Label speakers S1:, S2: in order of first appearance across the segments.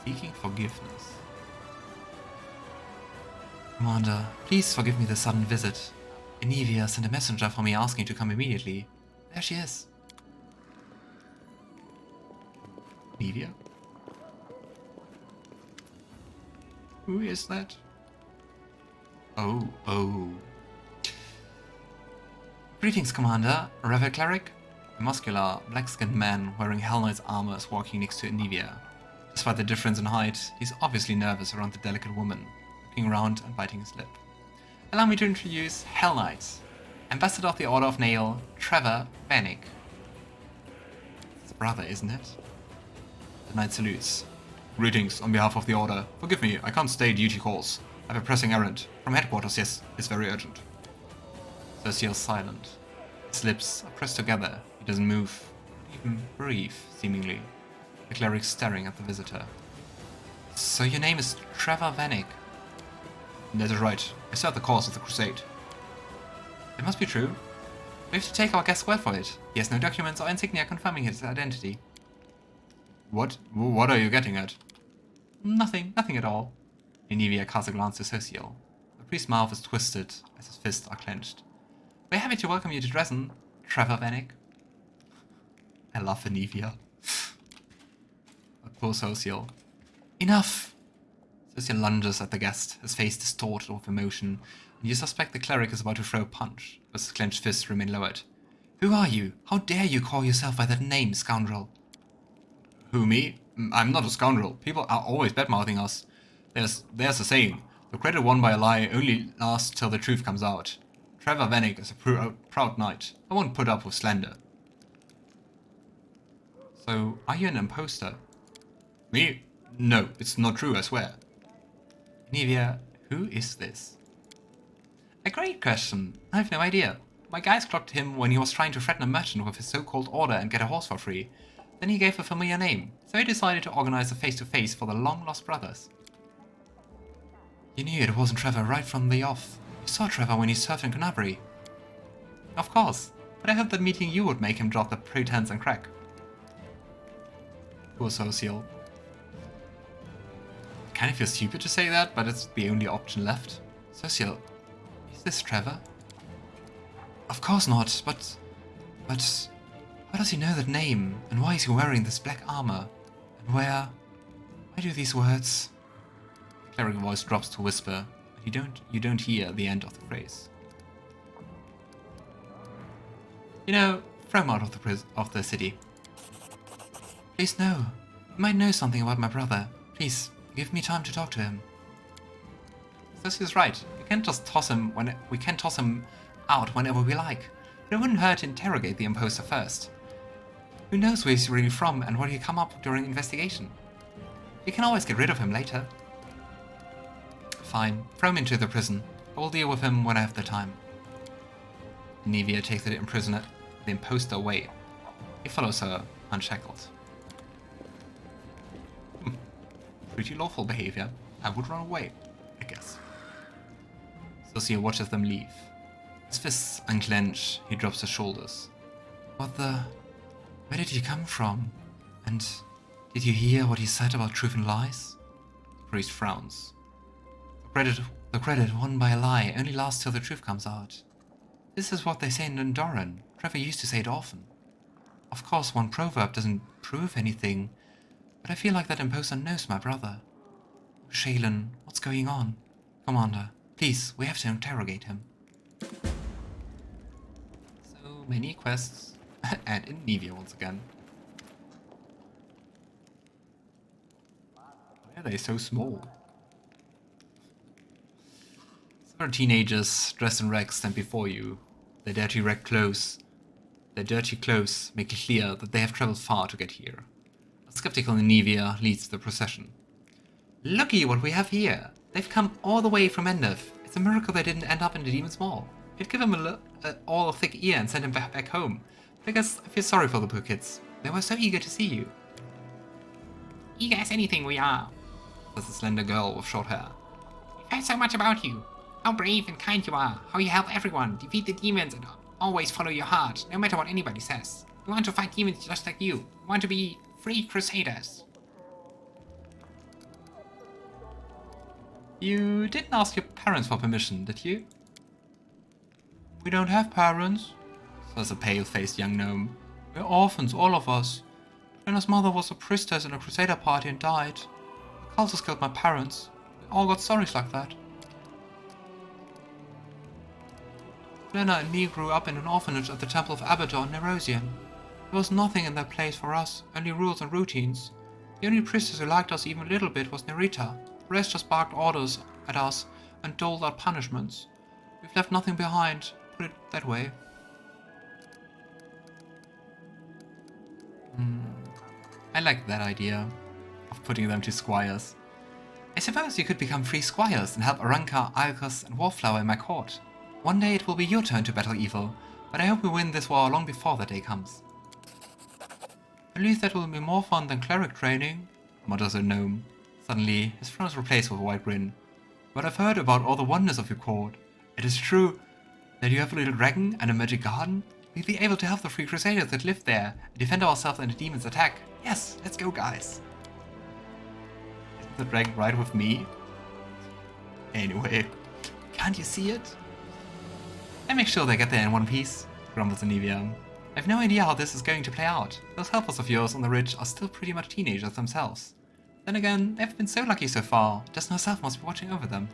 S1: Seeking forgiveness. Commander, please forgive me the sudden visit. Anevia sent a messenger for me asking to come immediately. There she is. Anevia? Who is that? Oh. Greetings, Commander. A Revel Cleric? A muscular, black-skinned man wearing Hell Knight's armor is walking next to Anevia. Despite the difference in height, he's obviously nervous around the delicate woman, looking around and biting his lip. Allow me to introduce Hell Knight, Ambassador of the Order of Nail, Trevor Vanek. His brother, isn't it? The knight salutes. Greetings on behalf of the Order. Forgive me, I can't stay duty calls. I have a pressing errand. From headquarters, yes, it's very urgent. Sosiel's silent. His lips are pressed together. He doesn't move, not even breathe, seemingly. The cleric staring at the visitor. So your name is Trevor Vanek? That is right. I served the cause of the crusade. It must be true. We have to take our guest's word for it. He has no documents or insignia confirming his identity. What? What are you getting at? Nothing at all. Anevia casts a glance to Sosiel. The priest's mouth is twisted as his fists are clenched. We're happy to welcome you to Dresden, Trevor Vanek. I love Anevia. But poor Sosiel. Enough! Sosiel lunges at the guest, his face distorted with emotion, and you suspect the cleric is about to throw a punch, but his clenched fists remain lowered. Who are you? How dare you call yourself by that name, scoundrel? Who, me? I'm not a scoundrel. People are always bad-mouthing us. There's a saying, the credit won by a lie only lasts till the truth comes out. Trevor Vanek is a proud knight. I won't put up with slander. So, are you an imposter? Me? No, it's not true, I swear. Anevia, who is this? A great question. I have no idea. My guys clocked him when he was trying to threaten a merchant with his so-called order and get a horse for free. Then he gave a familiar name, so he decided to organize a face-to-face for the long-lost brothers. You knew it wasn't Trevor right from the off. You saw Trevor when he served in Kenabres. Of course, but I hoped that meeting you would make him drop the pretense and crack. Poor Sosiel. I kind of feel stupid to say that, but it's the only option left. Sosiel, is this Trevor? Of course not, but how does he know that name? And why is he wearing this black armor? And why do these words? The cleric voice drops to whisper, and you don't hear the end of the phrase. You know, throw him out of the city. Please no. You might know something about my brother. Please, give me time to talk to him. Sosiel's right. We can toss him out whenever we like. But it wouldn't hurt to interrogate the imposter first. Who knows where he's really from and what he'll come up during investigation? We can always get rid of him later. Fine, throw him into the prison. I will deal with him when I have the time. Anevia takes the imposter away. He follows her, unshackled. Pretty lawful behavior. I would run away, I guess. Sosiel watches them leave. His fists unclench, he drops his shoulders. Where did you come from? And did you hear what he said about truth and lies? The priest frowns. The credit won by a lie only lasts till the truth comes out. This is what they say in Doran. Trevor used to say it often. Of course, one proverb doesn't prove anything, but I feel like that imposter knows my brother. Shelyn, what's going on? Commander, please, we have to interrogate him. So many quests. And Anevia once again. Why are they so small? Several teenagers dressed in rags stand before you. Their dirty clothes make it clear that they have traveled far to get here. A skeptical Anevia leads the procession. Looky what we have here! They've come all the way from Endor. It's a miracle they didn't end up in the Demon's Maw. We'd give them all a thick ear and send him back home. Because I feel sorry for the poor kids. They were so eager to see you. Eager as anything we are, says a slender girl with short hair. We've heard so much about you. How brave and kind you are. How you help everyone, defeat the demons, and always follow your heart, no matter what anybody says. We want to fight demons just like you. We want to be free crusaders. You didn't ask your parents for permission, did you? We don't have parents, says a pale-faced young gnome. We're orphans, all of us. Jenna's mother was a priestess in a crusader party and died. The cultists killed my parents. We all got stories like that. Jenna and me grew up in an orphanage at the Temple of Abaddon, Nerosian. There was nothing in that place for us, only rules and routines. The only priestess who liked us even a little bit was Nerita. The rest just barked orders at us and doled out punishments. We've left nothing behind, put it that way. I like that idea of putting them to squires. I suppose you could become free squires and help Aranka, Alcus, and Wallflower in my court. One day it will be your turn to battle evil, but I hope we win this war long before that day comes. At least that will be more fun than cleric training, mutters a gnome. Suddenly, his frown is replaced with a wide grin. But I've heard about all the wonders of your court. It is true that you have a little dragon and a magic garden? We'll be able to help the free crusaders that live there and defend ourselves and the demons' attack. Yes, let's go, guys. Isn't the dragon right with me? Anyway, can't you see it? I make sure they get there in one piece, grumbles Anevia. I've no idea how this is going to play out. Those helpers of yours on the ridge are still pretty much teenagers themselves. Then again, they've been so lucky so far, Destin herself must be watching over them.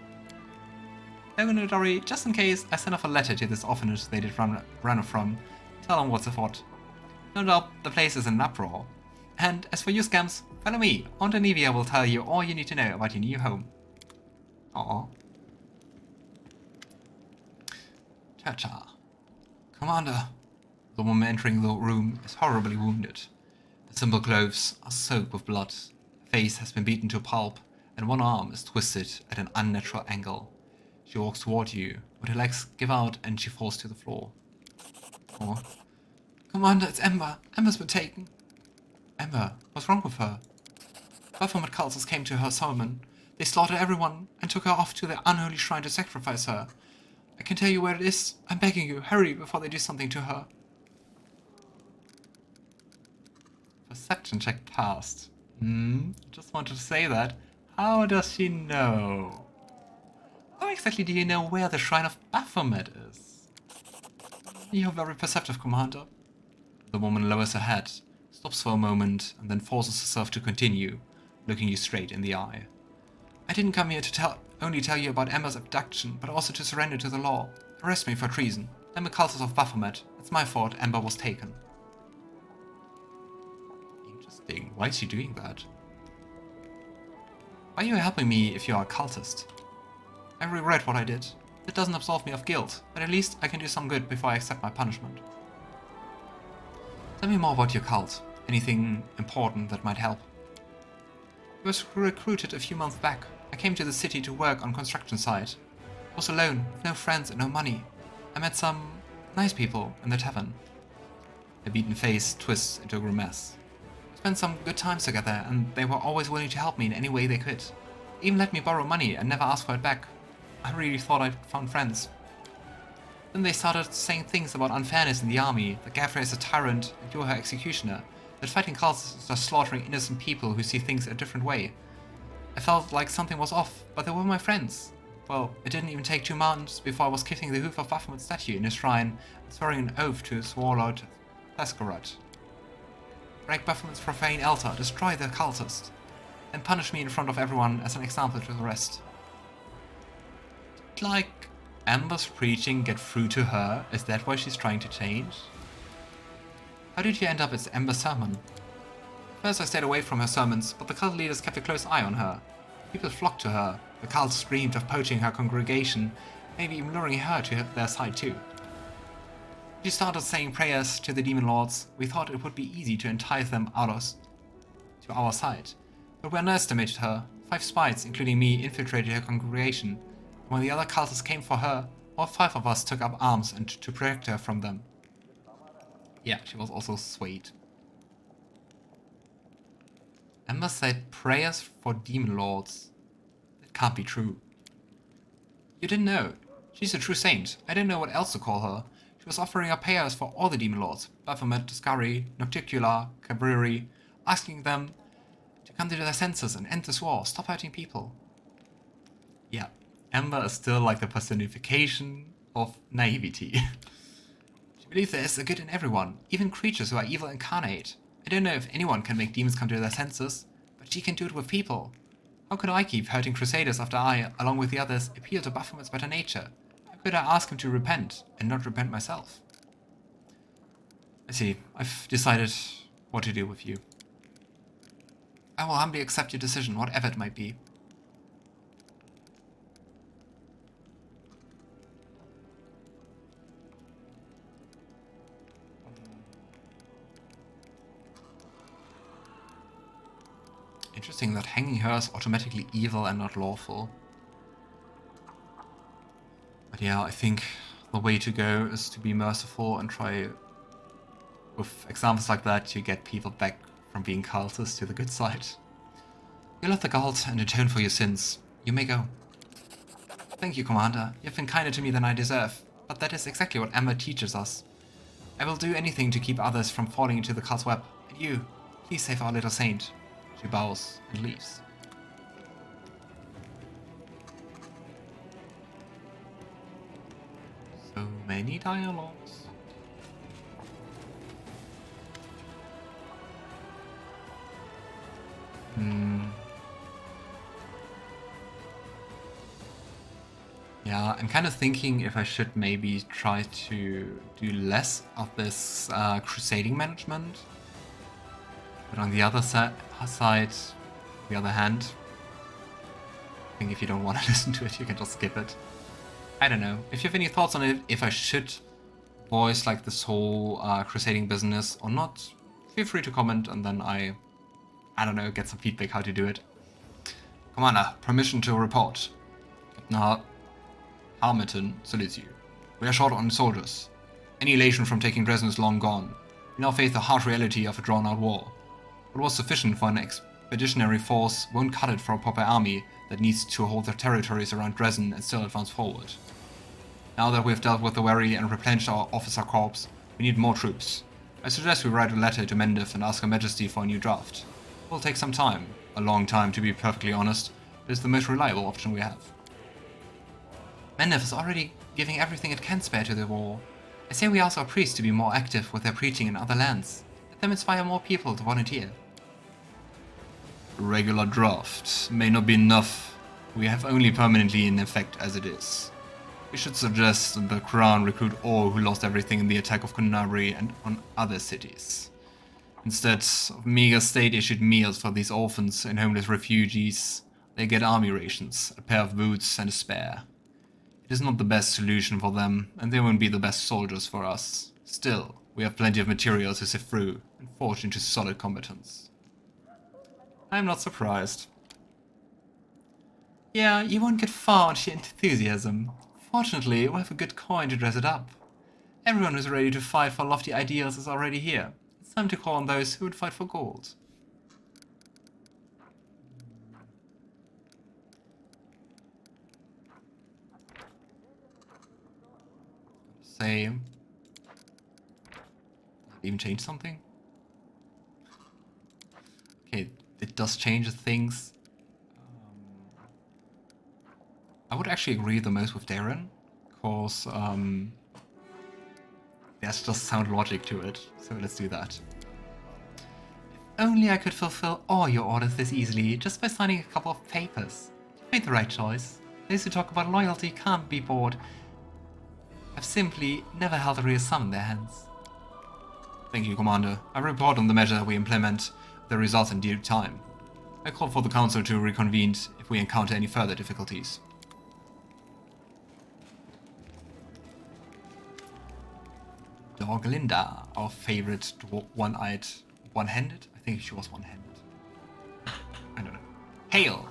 S1: Logan Aldori, just in case, I sent off a letter to this orphanage they did run from. Tell them what's afoot. No doubt the place is in an uproar. And as for you scamps, follow me. Aunt Anevia will tell you all you need to know about your new home. Aww. Cha-cha. Commander. The woman entering the room is horribly wounded. Her simple clothes are soaked with blood. Her face has been beaten to pulp, and one arm is twisted at an unnatural angle. She walks toward you, but her legs give out and she falls to the floor. Oh. Commander, it's Ember. Ember's been taken. Ember? What's wrong with her? Baphomet cultists came to her summon. They slaughtered everyone and took her off to the unholy shrine to sacrifice her. I can tell you where it is. I'm begging you, hurry before they do something to her. Perception check passed. Just wanted to say that. How does she know? How exactly do you know where the Shrine of Baphomet is? You're very perceptive, Commander. The woman lowers her head, stops for a moment, and then forces herself to continue, looking you straight in the eye. I didn't come here to only tell you about Ember's abduction, but also to surrender to the law. Arrest me for treason. I'm a cultist of Baphomet. It's my fault Ember was taken. Interesting. Why is she doing that? Why are you helping me if you are a cultist? I regret what I did. It doesn't absolve me of guilt, but at least I can do some good before I accept my punishment. Tell me more about your cult. Anything important that might help? I was recruited a few months back. I came to the city to work on construction site. I was alone, with no friends and no money. I met some nice people in the tavern. Her beaten face twists into a grimace. We spent some good times together, and they were always willing to help me in any way they could. They even let me borrow money and never asked for it back. I really thought I'd found friends. Then they started saying things about unfairness in the army, that Gavra is a tyrant and you're her executioner, that fighting cultists is just slaughtering innocent people who see things a different way. I felt like something was off, but they were my friends. Well, it didn't even take 2 months before I was kissing the hoof of Baphomet's statue in his shrine and swearing an oath to his warlord Deskari. Break Baphomet's profane altar, destroy the cultist, and punish me in front of everyone as an example to the rest. Like Ember's preaching get through to her? Is that why she's trying to change? How did you end up as Ember's sermon? First I stayed away from her sermons, but the cult leaders kept a close eye on her. People flocked to her. The cult screamed of poaching her congregation, maybe even luring her to their side too. She started saying prayers to the demon lords. We thought it would be easy to entice them to our side. But we underestimated her. 5 spies, including me, infiltrated her congregation. When the other cultists came for her, all 5 of us took up arms and to protect her from them. Yeah, she was also swayed. Ember said prayers for demon lords. It can't be true. You didn't know. She's a true saint. I didn't know what else to call her. She was offering up prayers for all the demon lords. Baphomet, Deskari, Nocticula, Cabreri, asking them to come to their senses and end this war, stop hurting people. Yeah, Ember is still like the personification of naivety. She believes there is a good in everyone, even creatures who are evil incarnate. I don't know if anyone can make demons come to their senses, but she can do it with people. How could I keep hurting Crusaders after I, along with the others, appeal to Baphomet's better nature? How could I ask him to repent, and not repent myself? I see. I've decided what to do with you. I will humbly accept your decision, whatever it might be. Interesting that hanging her is automatically evil and not lawful. But yeah, I think the way to go is to be merciful and try, with examples like that, to get people back from being cultists to the good side. You left the cult and atone for your sins. You may go. Thank you, Commander. You've been kinder to me than I deserve, but that is exactly what Ember teaches us. I will do anything to keep others from falling into the cult's web, and you, please save our little saint. She bows and leaves. So many dialogues. Yeah, I'm kind of thinking if I should maybe try to do less of this crusading management. But on the other side, the other hand, I think if you don't want to listen to it, you can just skip it. I don't know. If you have any thoughts on it, if I should voice like this whole crusading business or not, feel free to comment and then I don't know, get some feedback how to do it. Commander, permission to report. Captain Harmeton salutes you. We are short on soldiers. Any elation from taking Dresden is long gone. We now face the harsh reality of a drawn-out war. What was sufficient for an expeditionary force won't cut it for a proper army that needs to hold their territories around Dresden and still advance forward. Now that we have dealt with the weary and replenished our officer corps, we need more troops. I suggest we write a letter to Mendev and ask Her Majesty for a new draft. It will take some time, a long time to be perfectly honest, but it's the most reliable option we have. Mendev is already giving everything it can spare to the war. I say we ask our priests to be more active with their preaching in other lands. Let them inspire more people to volunteer. A regular draft may not be enough. We have only permanently in effect as it is. We should suggest that the Crown recruit all who lost everything in the attack of Kenabres and on other cities. Instead of meager state-issued meals for these orphans and homeless refugees, they get army rations, a pair of boots and a spare. It is not the best solution for them, and they won't be the best soldiers for us. Still, we have plenty of material to sift through and forge into solid combatants. I'm not surprised. Yeah, you won't get far on sheer enthusiasm. Fortunately, we have a good coin to dress it up. Everyone who's ready to fight for lofty ideals is already here. It's time to call on those who would fight for gold. Say... Did it even change something? Okay, it does change things. I would actually agree the most with Daeran, because there's just sound logic to it, so let's do that. If only I could fulfill all your orders this easily, just by signing a couple of papers. You made the right choice. Those who talk about loyalty can't be bored. Have simply never held a real sum in their hands. Thank you, Commander. I report on the measure we implement, the results in due time. I call for the Council to reconvene if we encounter any further difficulties. Dorglinda, our favorite one-eyed, one-handed? I think she was one-handed. I don't know. Hail!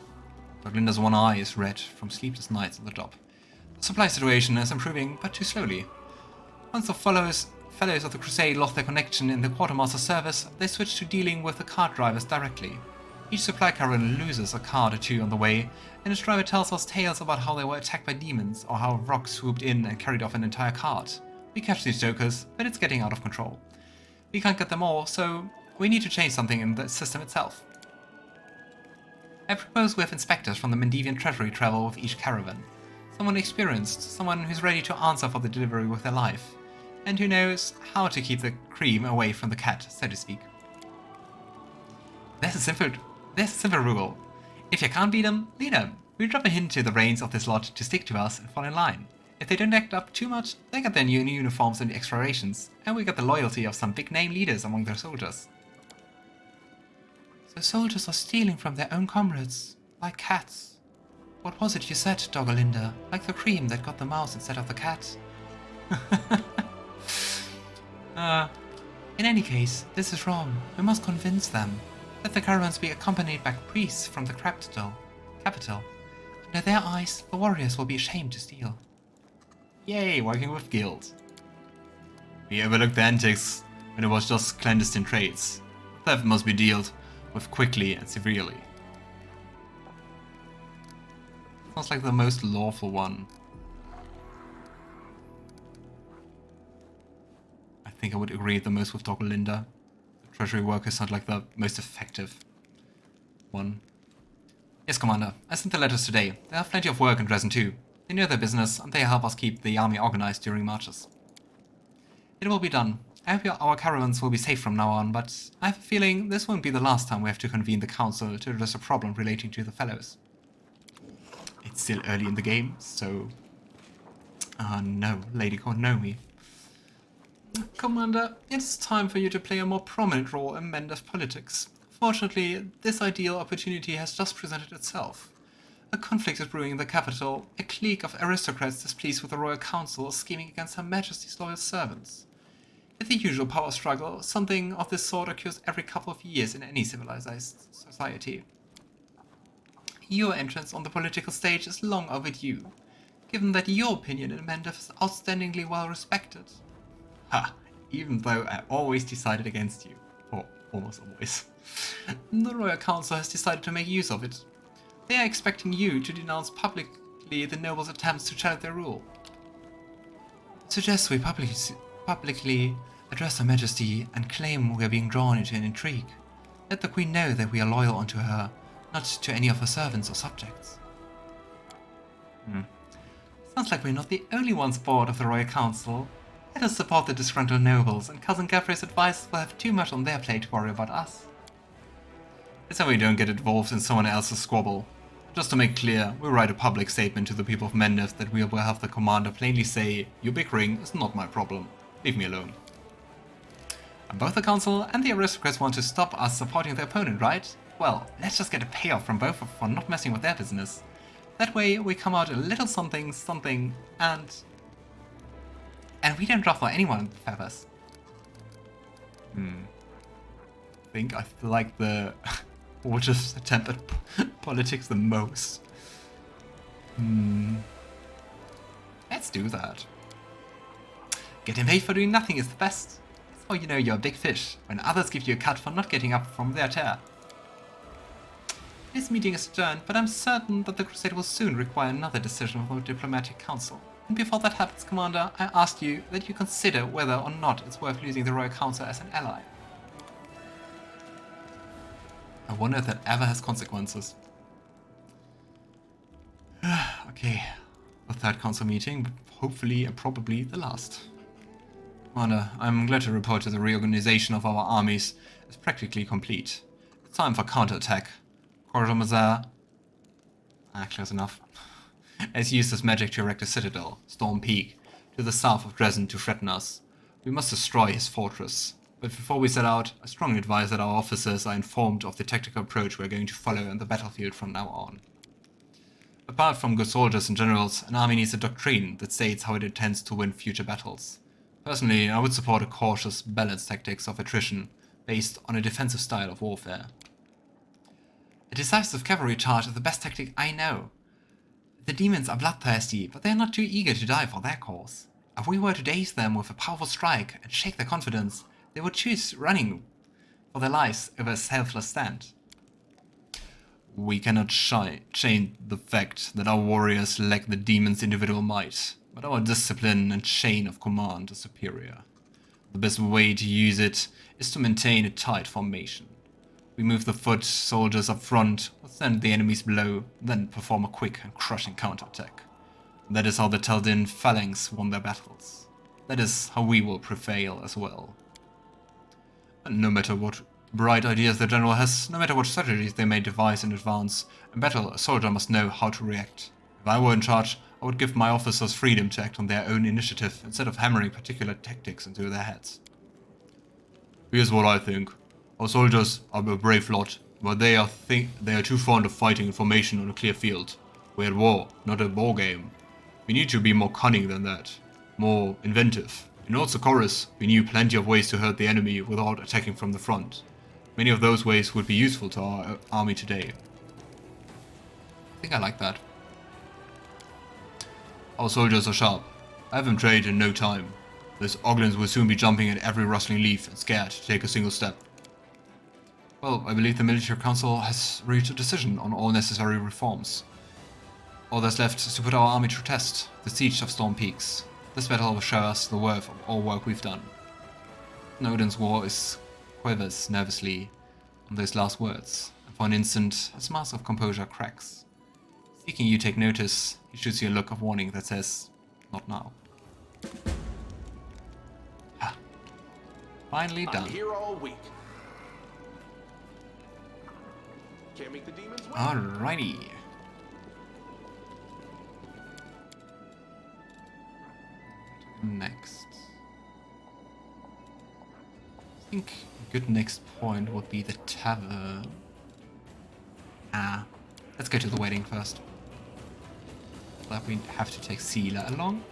S1: Dorglinda's one eye is red from sleepless nights on the job. The supply situation is improving, but too slowly. Once the fellows of the Crusade lost their connection in the Quartermaster service, they switched to dealing with the cart drivers directly. Each supply caravan loses a cart or two on the way, and its driver tells us tales about how they were attacked by demons, or how rocks swooped in and carried off an entire cart. We catch these jokers, but it's getting out of control. We can't get them all, so we need to change something in the system itself. I propose we have inspectors from the Mendevian treasury travel with each caravan. Someone experienced, someone who's ready to answer for the delivery with their life, and who knows how to keep the cream away from the cat, so to speak. There's a simple rule. If you can't beat them, lead them. We drop a hint to the reins of this lot to stick to us and fall in line. If they don't act up too much, they get their new uniforms and extra rations, and we get the loyalty of some big-name leaders among their soldiers. So soldiers are stealing from their own comrades, like cats. What was it you said, Dogalinda? Like the cream that got the mouse instead of the cat? In any case, this is wrong. We must convince them. Let the caravans be accompanied by priests from the capital. Under their eyes, the warriors will be ashamed to steal. Yay, working with guilds. We overlooked the antics when it was just clandestine trades. Theft must be dealt with quickly and severely. Sounds like the most lawful one. I think I would agree the most with Dr. Linda. The treasury workers sound like the most effective one. Yes, Commander. I sent the letters today. They have plenty of work in Dresden too. They know their business, and they help us keep the army organized during marches. It will be done. I hope our caravans will be safe from now on, but I have a feeling this won't be the last time we have to convene the council to address a problem relating to the fellows. It's still early in the game, so... no, Lady Kornomi. Commander, it's time for you to play a more prominent role in Mendev politics. Fortunately, this ideal opportunity has just presented itself. A conflict is brewing in the capital, a clique of aristocrats displeased with the royal council scheming against Her Majesty's loyal servants. In the usual power struggle, something of this sort occurs every couple of years in any civilized society. Your entrance on the political stage is long overdue, given that your opinion in Mendev is outstandingly well respected. Ha! Even though I always decided against you. Or almost always. The Royal Council has decided to make use of it. They are expecting you to denounce publicly the nobles' attempts to challenge their rule. Suggest we publicly address Her Majesty and claim we are being drawn into an intrigue. Let the Queen know that we are loyal unto her, not to any of her servants or subjects. Sounds like we're not the only ones bored of the Royal Council. Let us support the disgruntled nobles, and Cousin Gaffrey's advice will have too much on their plate to worry about us. That's how we don't get involved in someone else's squabble. Just to make clear, we'll write a public statement to the people of Mendev that we will have the commander plainly say, your bickering is not my problem. Leave me alone. And both the council and the aristocrats want to stop us supporting their opponent, right? Well, let's just get a payoff from both for not messing with their business. That way we come out a little something, and we don't ruffle anyone feathers. I think I like the Woljif's attempt at politics the most. Let's do that. Getting paid for doing nothing is the best. That's how you know you're a big fish, when others give you a cut for not getting up from their chair. This meeting is adjourned, but I'm certain that the crusade will soon require another decision from the diplomatic council. And before that happens, Commander, I ask you that you consider whether or not it's worth losing the Royal Council as an ally. I wonder if that ever has consequences. Okay, the third council meeting, but hopefully and probably the last. Commander, I'm glad to report that the reorganization of our armies is practically complete. It's time for counterattack. Koromazar, close enough, has used his magic to erect a citadel, Storm Peak, to the south of Dresden to threaten us. We must destroy his fortress. But before we set out, I strongly advise that our officers are informed of the tactical approach we're going to follow in the battlefield from now on. Apart from good soldiers and generals, an army needs a doctrine that states how it intends to win future battles. Personally, I would support a cautious, balanced tactics of attrition, based on a defensive style of warfare. A decisive cavalry charge is the best tactic I know. The demons are bloodthirsty, but they are not too eager to die for their cause. If we were to daze them with a powerful strike and shake their confidence, they would choose running for their lives over a selfless stand. We cannot change the fact that our warriors lack the demon's individual might, but our discipline and chain of command is superior. The best way to use it is to maintain a tight formation. We move the foot soldiers up front, send the enemies below, then perform a quick and crushing counterattack. That is how the Teldin phalanx won their battles. That is how we will prevail as well. And no matter what bright ideas the general has, no matter what strategies they may devise in advance, in battle a soldier must know how to react. If I were in charge, I would give my officers freedom to act on their own initiative instead of hammering particular tactics into their heads. Here's what I think. Our soldiers are a brave lot, but they are too fond of fighting in formation on a clear field. We're at war, not a war game. We need to be more cunning than that, more inventive. In Old Sarkorian, we knew plenty of ways to hurt the enemy without attacking from the front. Many of those ways would be useful to our army today. I think I like that. Our soldiers are sharp. I have them trained in no time. Those oglins will soon be jumping at every rustling leaf and scared to take a single step. Well, I believe the military council has reached a decision on all necessary reforms. All that's left is to put our army to test, the siege of Storm Peaks. This battle will show us the worth of all work we've done. Odin's war quivers nervously on those last words, and for an instant his mask of composure cracks. Seeking you take notice, he shoots you a look of warning that says, "Not now." Ha. Finally done.
S2: I'm here all week. Can't make the demons win.
S1: Alrighty. Next. I think a good next point would be the tavern. Let's go to the wedding first. But we have to take Seelah along.